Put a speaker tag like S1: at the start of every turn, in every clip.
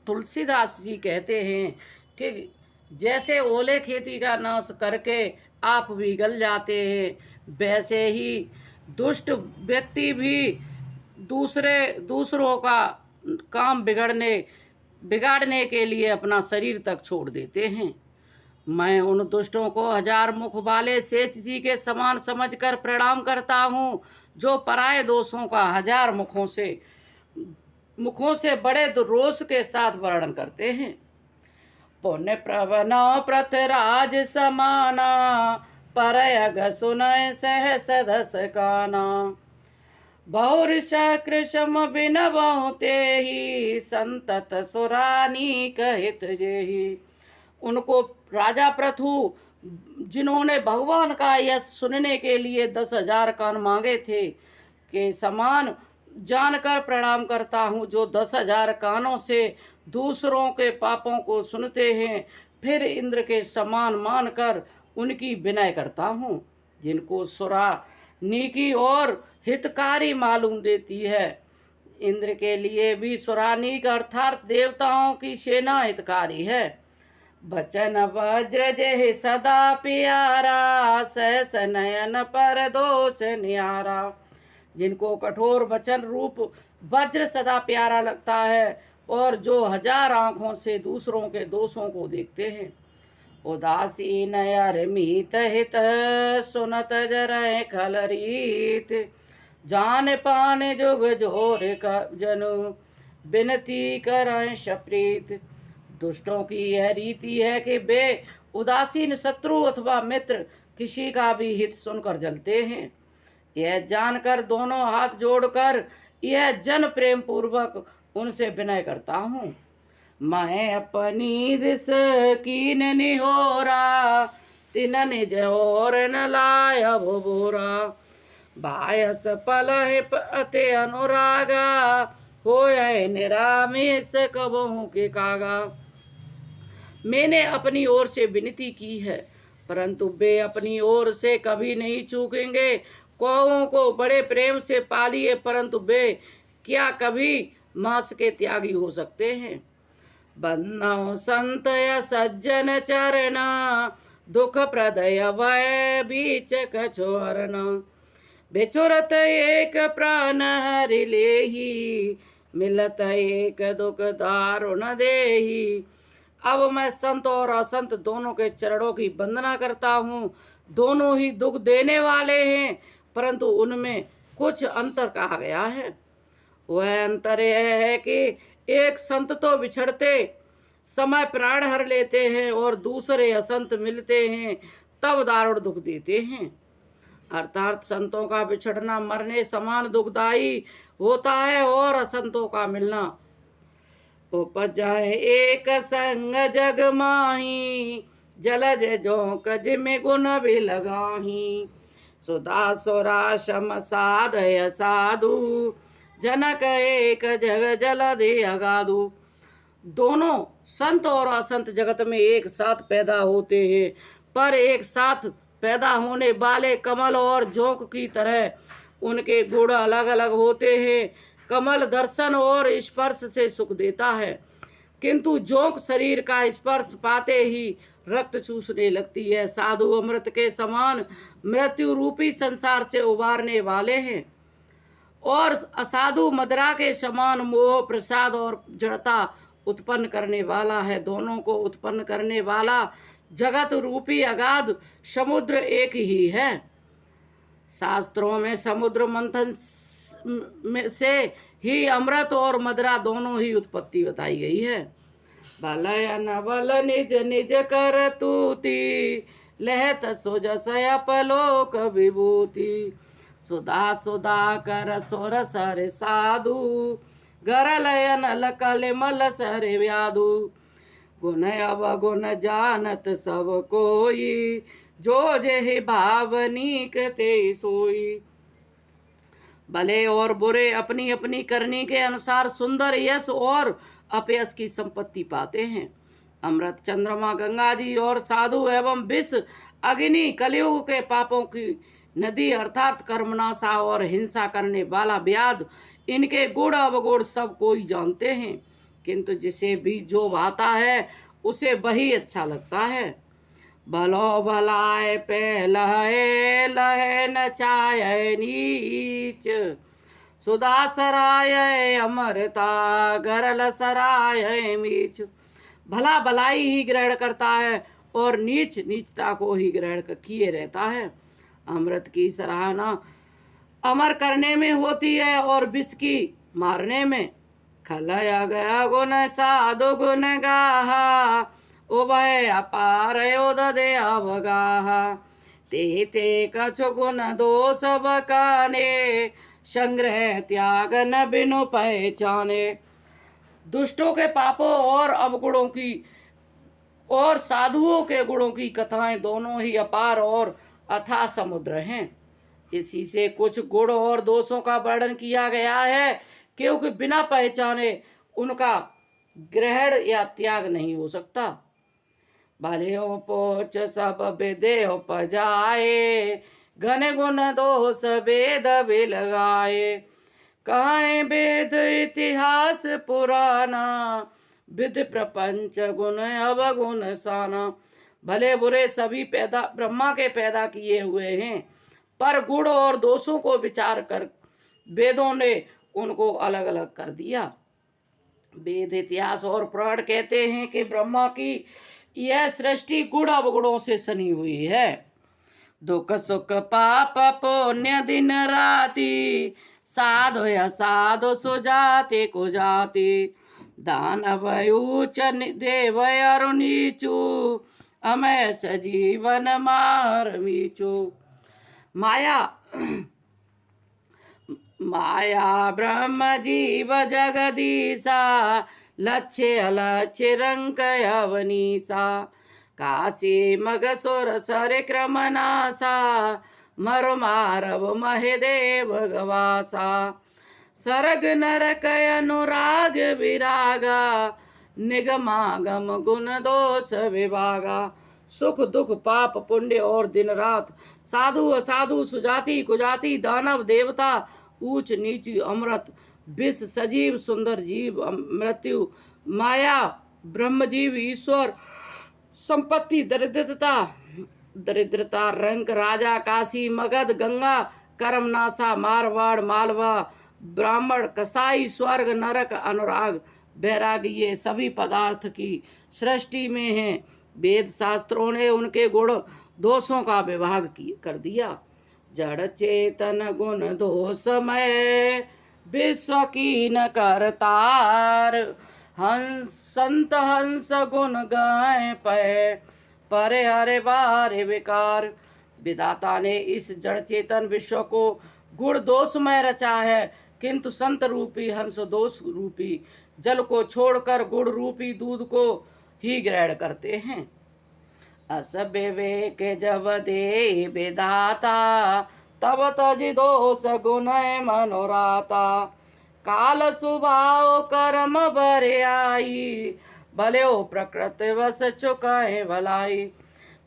S1: तुलसीदास जी कहते हैं कि जैसे ओले खेती का नाश करके आप भी गल जाते हैं, वैसे ही दुष्ट व्यक्ति भी दूसरों का काम बिगाड़ने के लिए अपना शरीर तक छोड़ देते हैं। मैं उन दुष्टों को हजार मुख वाले शेष जी के समान समझकर प्रणाम करता हूँ, जो पराये दोषों का हजार मुखों से बड़े रोष के साथ वर्णन करते हैं। पुण्य प्रवनो प्रतराज समाना, परयग सुनय सहस धस काना। बहुऋष कृषम बिन बहुते ही, संतत सुरानी कहत जेहि। उनको राजा पृथु, जिन्होंने भगवान का यश सुनने के लिए 10,000 कान मांगे थे, के समान जानकर प्रणाम करता हूँ, जो 10,000 कानों से दूसरों के पापों को सुनते हैं, फिर इंद्र के समान मानकर उनकी विनय करता हूँ। जिनको सुरा नीकी और हितकारी मालूम देती है, इंद्र के लिए भी सुरानीक अर्थात देवताओं की सेना हितकारी है। बचन वज्र जेहि सदा प्यारा, सहस नयन पर दोष न्यारा। जिनको कठोर वचन रूप वज्र सदा प्यारा लगता है, और जो 1000 आँखों से दूसरों के दोषों को देखते हैं। उदासीन अरमित हित, सुनत जरय खलरीत। जान पान जुग जोर जनु, बिनती करय सप्रीत। दुष्टों की यह रीति है कि वे उदासीन शत्रु अथवा मित्र किसी का भी हित सुनकर जलते हैं। यह जानकर दोनों हाथ जोड़कर यह जन प्रेम पूर्वक उनसे विनय करता हूँ। मैं अपनी दिस कीन निहोरा, तिन निज और न लाय भुबोरा। बायस पलह अति अनुरागा, होय निरामिष कबहू के कागा। मैंने अपनी ओर से विनती की है, परंतु वे अपनी ओर से कभी नहीं चूकेंगे। कौओं को बड़े प्रेम से पालिए, परंतु वे क्या कभी मांस के त्यागी हो सकते हैं। बन्नौ संत या सज्जन चरना, दुख प्रदय वय बीच कछोरना। बिछुरत एक प्राण हरि लेहि, मिलत एक दुख दारुण देहि। अब मैं संत और असंत दोनों के चरणों की वंदना करता हूँ। दोनों ही दुख देने वाले हैं, परंतु उनमें कुछ अंतर कहा गया है। वह अंतर यह है कि एक संत तो बिछड़ते समय प्राण हर लेते हैं, और दूसरे असंत मिलते हैं तब दारुण दुख देते हैं। अर्थात संतों का बिछड़ना मरने समान दुखदायी होता है, और असंतों का मिलना उपजाए एक संग जग माही। जलज जोंक जिमि गुण भी लगाही। सुधा सुरा शम साधय साधु, जनक एक जग जलधि अगाधु। दोनों संत और असंत जगत में एक साथ पैदा होते हैं, पर एक साथ पैदा होने वाले कमल और जोंक की तरह उनके गुण अलग अलग होते हैं। कमल दर्शन और स्पर्श से सुख देता है, किंतु जोंक शरीर का स्पर्श पाते ही रक्त चूसने लगती है। साधु अमृत के समान मृत्यु रूपी संसार से उबारने वाले हैं, और असाधु मदिरा के समान मोह प्रसाद और जड़ता उत्पन्न करने वाला है। दोनों को उत्पन्न करने वाला जगत रूपी अगाध समुद्र एक ही है। शास्त्रों में समुद्र मंथन से ही अमृत और मदिरा दोनों ही उत्पत्ति बताई गई है। भलय नवल निज निज कर तूती, लहत सुजस अपलोक विभूति। सुधा सुधा कर सोर सर साधु, गरलय नल कलिमल सर व्याधु। गुण अवगुण जानत सब कोई, जो जेहि भावनीक ते सोई। भले और बुरे अपनी अपनी करनी के अनुसार सुंदर यश और अपयश की संपत्ति पाते हैं। अमृत चंद्रमा गंगा जी और साधु एवं विष अग्नि कलयुग के पापों की नदी अर्थात कर्मनाशा और हिंसा करने वाला व्याध, इनके गुण अवगुण सब कोई जानते हैं, किंतु जिसे भी जो भाता है उसे वही अच्छा लगता है। भलो भलाए पे लहे लहे न चाहे नीच, सुधा सराय अमरता गरल सराय मीच। भला भलाई ही ग्रहण करता है और नीच नीचता को ही ग्रहण किए रहता है। अमृत की सराहना अमर करने में होती है और विष की मारने में। खलया गया गुण साधु गुण गाहा, उभय अपार योद दे अवगाहा। ते ते कछु गुण दोष बकाने, संग्रह त्याग न बिनु पहचाने। दुष्टों के पापों और अवगुणों की और साधुओं के गुणों की कथाएं दोनों ही अपार और अथाह समुद्र हैं। इसी से कुछ गुण और दोषों का वर्णन किया गया है, क्योंकि बिना पहचाने उनका ग्रहण या त्याग नहीं हो सकता। भले हो पोच सब विदे उपजाए, घन गुण दोष वेद विलगाए। कहें वेद इतिहास पुराना, विधि प्रपंच गुण अवगुण साना। भले बुरे सभी पैदा ब्रह्मा के पैदा किए हुए हैं, पर गुण और दोषों को विचार कर वेदों ने उनको अलग अलग कर दिया। वेद इतिहास और पुराण कहते हैं कि ब्रह्मा की यह सृष्टि गुण अवगुणों से सनी हुई है। दुख सुख पाप पुण्य दिन राति, साधु असाधु सुजाति कुजाति। दानव उच्च देव अरु नीचु, अमय सजीवन मार मीचु। माया माया ब्रह्म जीव जगदीशा, लक्ष्य अलक्ष्य रंक अवनीसा। काशी मगसुर सर क्रम नासा, मर मारव महदेव गवासा। सरग नरक अनुराग विरागा, निगमागम गुण दोष विभागा। सुख दुख पाप पुण्य और दिन रात, साधु असाधु सुजाति कुजाति, दानव देवता, ऊंच नीच अमृत विष सजीव सुंदर जीव मृत्यु, माया ब्रह्मजीव ईश्वर, संपत्ति दरिद्रता रंक राजा, काशी मगध गंगा, कर्मनाशा मारवाड़ मालवा, ब्राह्मण कसाई, स्वर्ग नरक अनुराग वैराग, ये सभी पदार्थ की सृष्टि में हैं। वेद शास्त्रों ने उनके गुण दोषों का विभाग कर दिया। जड़ चेतन गुण दोषमय, विश्व की न करतार। हंस संत हंस गुण गाय पे, परे हरे बारे विकार। विधाता ने इस जड़ चेतन विश्व को गुण दोषमय रचा है, किंतु संत रूपी हंस दोष रूपी जल को छोड़कर गुण रूपी दूध को ही ग्रहण करते हैं। अस विवेक जब दे विधाता, तब तज दोष गुण मनोराता। काल स्वभाव कर्म भरे आई, भले हो प्रकृति वश चुकाए भलाई।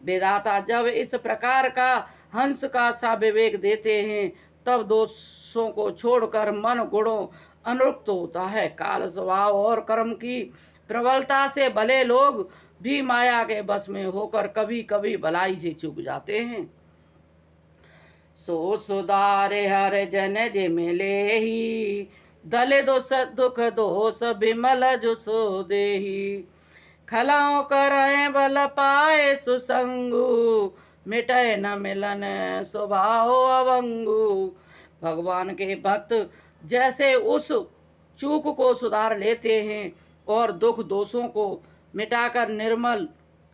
S1: विधाता जब इस प्रकार का हंस का सा विवेक देते हैं, तब दोषों को छोड़कर मन गुणों अनुरुक्त होता है। काल स्वभाव और कर्म की प्रबलता से भले लोग भी माया के बस में होकर कभी कभी भलाई से चूक जाते हैं। सो सुधारे हर जन जे मिले ही, दले दोष दुख दोष बिमल जो सो देही। खलाओ करें बल पाए सुसंगु, मिटे न मिलन स्वभाव अवंगु। भगवान के भक्त जैसे उस चूक को सुधार लेते हैं और दुख दोषों को मिटाकर निर्मल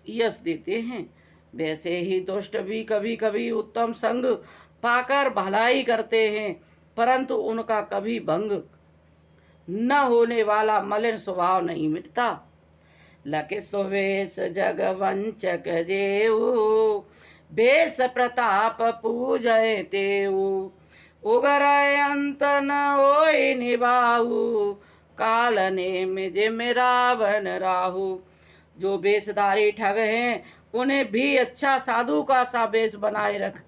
S1: यश देते हैं, वैसे ही दुष्ट भी कभी कभी उत्तम संग पाकर भलाई करते हैं, परंतु उनका कभी भंग न होने वाला मलिन स्वभाव नहीं मिटता। लके सुवेश जग वंचक जेऊ, बेस प्रताप पूजय तेऊ। उगरय अंत न होय निभाऊ, काल ने मिज रावण राहु। जो बेसधारी ठग हैं, उन्हें भी अच्छा साधु का सा बेस बनाए रख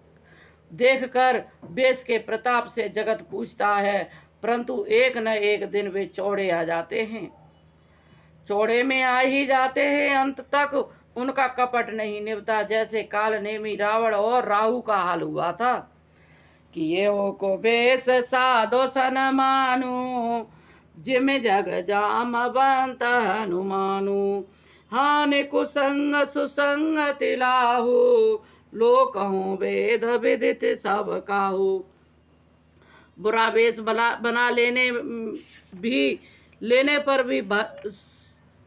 S1: देखकर बेस के प्रताप से जगत पूछता है, परंतु एक न एक दिन वे चौड़े आ जाते हैं। चौड़े में आ ही जाते हैं, अंत तक उनका कपट नहीं निभता। जैसे काल नेमी रावण और राहु का हाल हुआ था। किए हो को बेस साधो सन मानु, जिम जग जाम बंत हनुमानु। हानि कुसंग सुसंग तिलाहु, लोकहु वेद विदित सब काहू। बुरा वेश बना लेने पर भी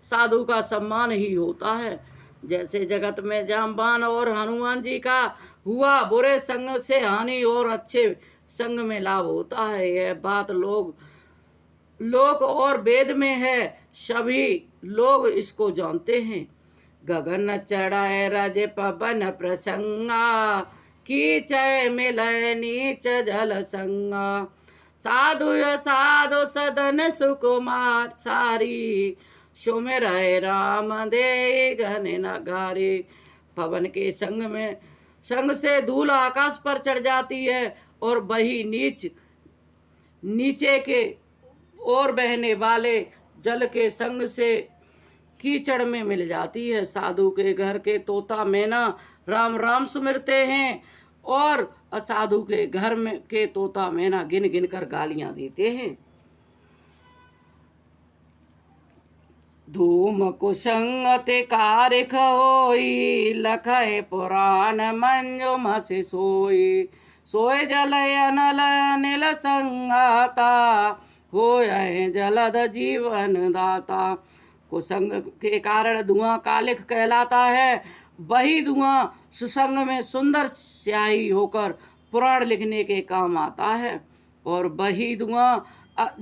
S1: साधु का सम्मान ही होता है। जैसे जगत में जामबान और हनुमान जी का हुआ, बुरे संग से हानि और अच्छे संग में लाभ होता है। यह बात लोक और वेद में है, सभी लोग इसको जानते हैं। गगन चढ़ाए रज पवन प्रसंगा, कीचय मिलय नीच जल संगा। साधु साधु सदन सुकुमार सारी, सुमिर राम दे घन नगारे। पवन के संग से धूल आकाश पर चढ़ जाती है और वही नीचे के और बहने वाले जल के संग से कीचड़ में मिल जाती है। साधु के घर के तोता मैना राम राम सुमिरते हैं और असाधु के घर में के तोता मैना गिन गिन कर गालियां देते हैं। धूम कुसंगति कारिख होई, लखय पुराण मंजु मसि सोई। सोय जल अनल अनिल संगाता, होय जलद जीवन दाता। कुसंग के कारण धुआं कालिख कहलाता है। वही धुआं सुसंग में सुंदर स्याही होकर पुराण लिखने के काम आता है। और वही धुआं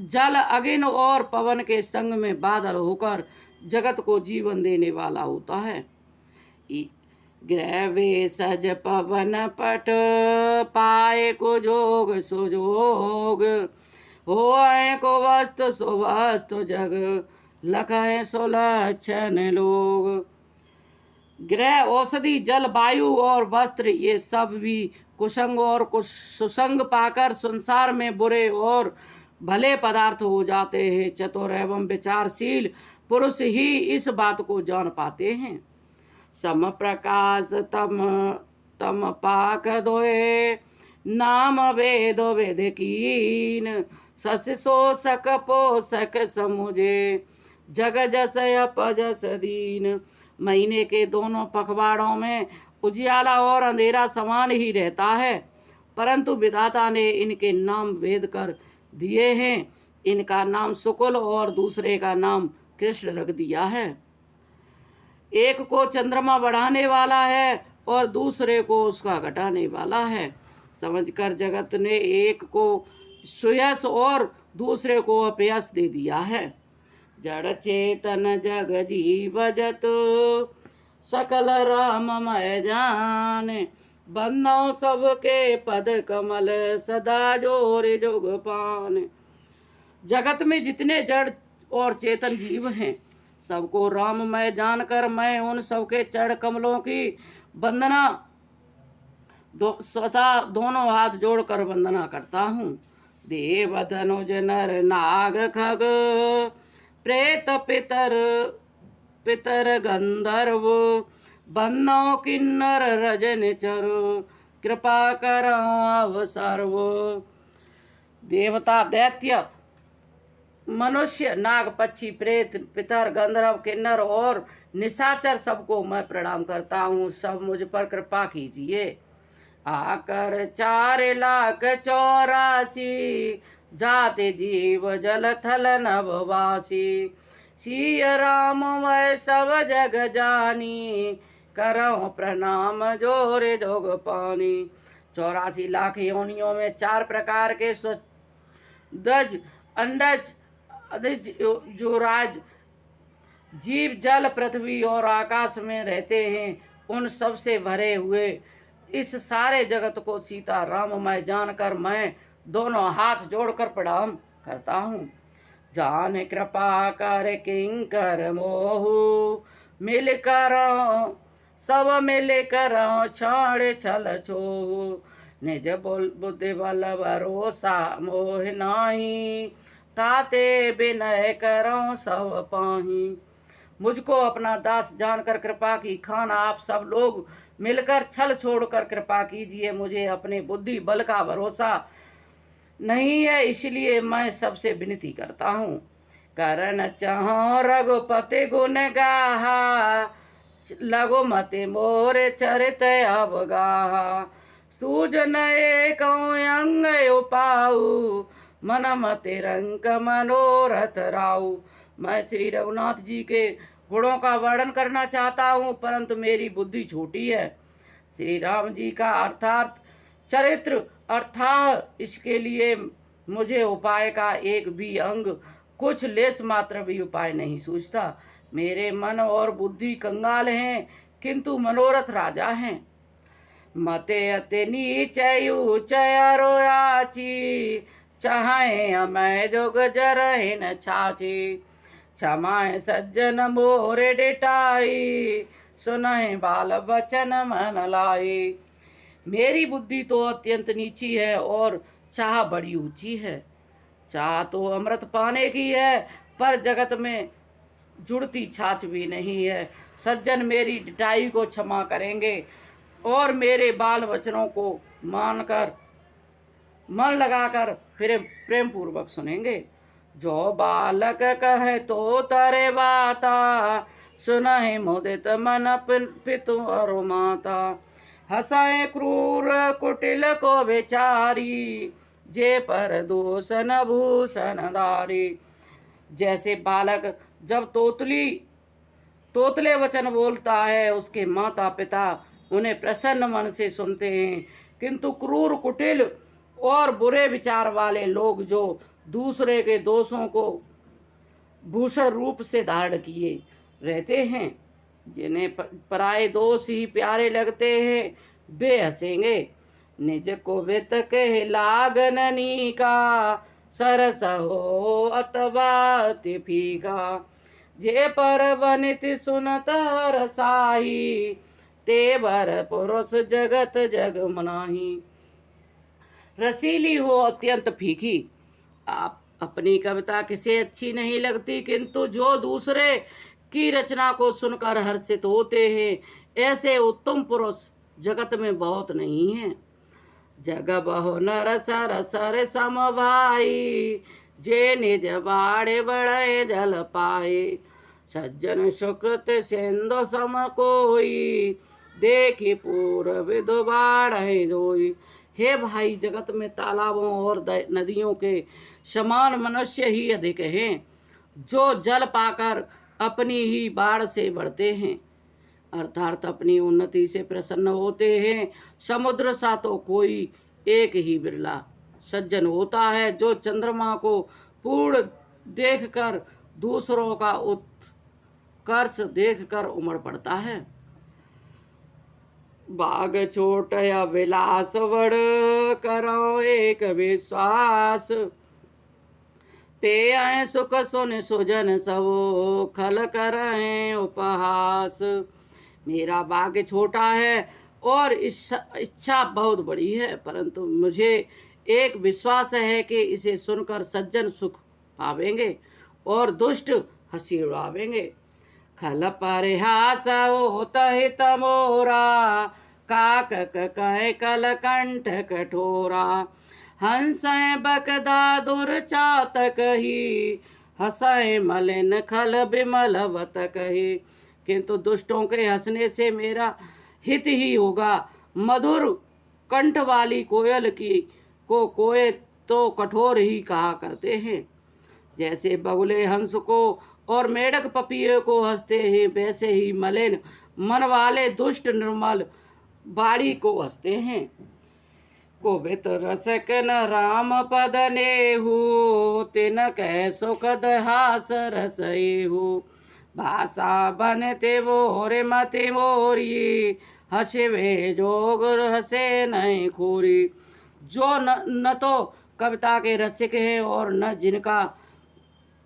S1: जल अग्नि और पवन के संग में बादल होकर जगत को जीवन देने वाला होता है। ग्रह वे सज पवन पट, पाए को जोग सुजोग। होए को वस्तु सुवस्तु जग, लखय सुलक्षण लोग। ग्रह, औषधि, जल, वायु और वस्त्र, ये सब भी कुसंग और सुसंग पाकर संसार में बुरे और भले पदार्थ हो जाते हैं। चतुर एवं विचारशील पुरुष ही इस बात को जान पाते हैं। सम प्रकाश तम पाक दोए, नाम वेद वेद कीन। सस शोषक पोषक समुझे, जग जस अपजस दीन। महीने के दोनों पखवाड़ों में उजियाला और अंधेरा समान ही रहता है, परंतु विधाता ने इनके नाम भेद कर दिए हैं। इनका नाम शुक्ल और दूसरे का नाम कृष्ण रख दिया है। एक को चंद्रमा बढ़ाने वाला है और दूसरे को उसका घटाने वाला है। समझकर जगत ने एक को सुयश और दूसरे को अपयश दे दिया है। जड़ चेतन जग जीव जत, सकल राममय जाने। बंदो सबके पद कमल, सदा जोर जोग पान। जगत में जितने जड़ और चेतन जीव हैं, सबको राममय जानकर मैं उन सबके चरण कमलों की वंदना स्वतः दोनों हाथ जोड़कर वंदना करता हूँ। देव धनुज नर नाग खग, प्रेत पितर गंधर्व। बन्नो किन्नर रजन चर, कृपा करो अवसर्व। देवता, दैत्य, मनुष्य, नाग, पक्षी, प्रेत, पितर, गंधर्व, किन्नर और निशाचर सबको मैं प्रणाम करता हूँ। सब मुझ पर कृपा कीजिए। आकर 4,84,000 जाते जीव जल थल नभवासी। सिय राम वै सब जग जानी, करो प्रणाम जोरे जोग पानी। 84 लाख योनियों में 4 प्रकार के स्वदज, अंडज, अदिज, जोराज जीव जल, पृथ्वी और आकाश में रहते हैं। उन सब से भरे हुए इस सारे जगत को सीता राममय जानकर मैं दोनों हाथ जोड़कर प्रणाम करता हूँ। जान कृपा कर किंकर मोहु, मिलकर सब मिलकर छाड़ छल छो। निज बुद्धि बल भरोसा मोह नाही, ताते विनय करो सब पाही। मुझको अपना दास जानकर कृपा की खान आप सब लोग मिलकर छल छोड़कर कृपा कीजिए। मुझे अपने बुद्धि बल का भरोसा नहीं है, इसलिए मैं सबसे विनती करता हूँ। करन चाहो रघुपति गुण गाहा, लघुमति मोर चरित अवगाहा। सूजन एक अंग उपाऊ, मन मति रंक मनोरथ राऊ। मैं श्री रघुनाथ जी के गुणों का वर्णन करना चाहता हूँ, परंतु मेरी बुद्धि छोटी है। श्री राम जी का अर्थात चरित्र अर्थात इसके लिए मुझे उपाय का एक भी अंग, कुछ लेस मात्र भी उपाय नहीं सूझता। मेरे मन और बुद्धि कंगाल हैं, किंतु मनोरथ राजा हैं। मते अति नीचय ऊंचय रोयाची, चाहे अमय जोग जरहि न छाची। क्षमाए सज्जन मोरे डिटाई, सुनहि बाल बचन मन लाई। मेरी बुद्धि तो अत्यंत नीची है और चाह बड़ी ऊंची है। चाह तो अमृत पाने की है, पर जगत में जुड़ती छाछ भी नहीं है। सज्जन मेरी डिटाई को क्षमा करेंगे और मेरे बाल वचनों को मानकर मन लगाकर फिर प्रेम पूर्वक सुनेंगे। जो बालक कहे तो तारे बाता, सुनहि मुदित मन पितु और माता। हंसाए क्रूर कुटिल को बेचारी, जे पर दूषण भूषण धारी। जैसे बालक जब तोतले वचन बोलता है, उसके माता पिता उन्हें प्रसन्न मन से सुनते हैं, किंतु क्रूर कुटिल और बुरे विचार वाले लोग जो दूसरे के दोषों को भूषण रूप से धारण किए रहते हैं, जिन्हें पराये दोष ही प्यारे लगते हैं, वे हंसेंगे। निज को वित कह लागननी का, सरस हो अथवा फीका। जे पर वनित सुनत रसाही, ते बर पुरुष जगत जग मनाही। रसीली हो अत्यंत फीकी। आप अपनी कविता किसे अच्छी नहीं लगती, किंतु जो दूसरे की रचना को सुनकर हर्षित होते हैं, ऐसे उत्तम पुरुष जगत में बहुत नहीं है। जग बहु नर सर सर समभाई, जे निज बाड़े बड़े जल पाए। सज्जन सुकृत सिंधु सम कोई, देखी पूर्व विदु बाढ़े धोई। हे भाई, जगत में तालाबों और नदियों के समान मनुष्य ही अधिक हैं, जो जल पाकर अपनी ही बाढ़ से बढ़ते हैं, अर्थात अपनी उन्नति से प्रसन्न होते हैं। समुद्र सा तो कोई एक ही बिरला सज्जन होता है, जो चंद्रमा को पूर्ण देखकर दूसरों का उत्कर्ष देखकर उमड़ पड़ता है। बाग छोट या विलास वड़, करो एक विश्वास। पे आए सुख सुन सुजन सबो, खल करें उपहास। मेरा बाग छोटा है और इच्छा बहुत बड़ी है, परंतु मुझे एक विश्वास है कि इसे सुनकर सज्जन सुख पावेंगे और दुष्ट हंसी उड़ावेंगे। खल परिहास होत हित मोरा, काक कह कल कंठ कठोरा। हंसय बकदा दुर्चातक ही, हंसय मलिन खल बिमलवत कही। किंतु दुष्टों के हंसने से मेरा हित ही होगा। मधुर कंठ वाली कोयल को कोए तो कठोर ही कहा करते हैं। जैसे बगुले हंस को और मेढक पपीहे को हंसते हैं, वैसे ही मलिन मन वाले दुष्ट निर्मल बाड़ी को हंसते हैं। कोवित रसक न राम पद नेहु, तिन कह सुखद हास रसहु। भाषा बनते मोरे मति मोरी, हंसवे जोग हंसे नहीं खोरी। जो न तो कविता के रसिक हैं और न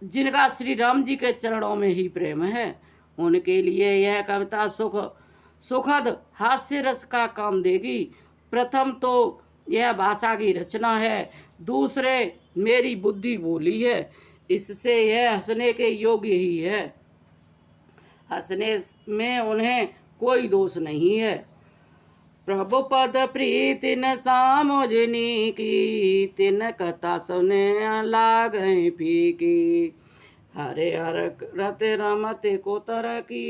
S1: जिनका श्री राम जी के चरणों में ही प्रेम है, उनके लिए यह कविता सुखद हास्य रस का काम देगी। प्रथम तो यह भाषा की रचना है, दूसरे मेरी बुद्धि बोली है, इससे यह हंसने के योग्य ही है। हंसने में उन्हें कोई दोष नहीं है। प्रभु पद प्रीति न सामोजनी की, तिन कथा सुने लागै फीकी। हरे हर रत रमत को तर की,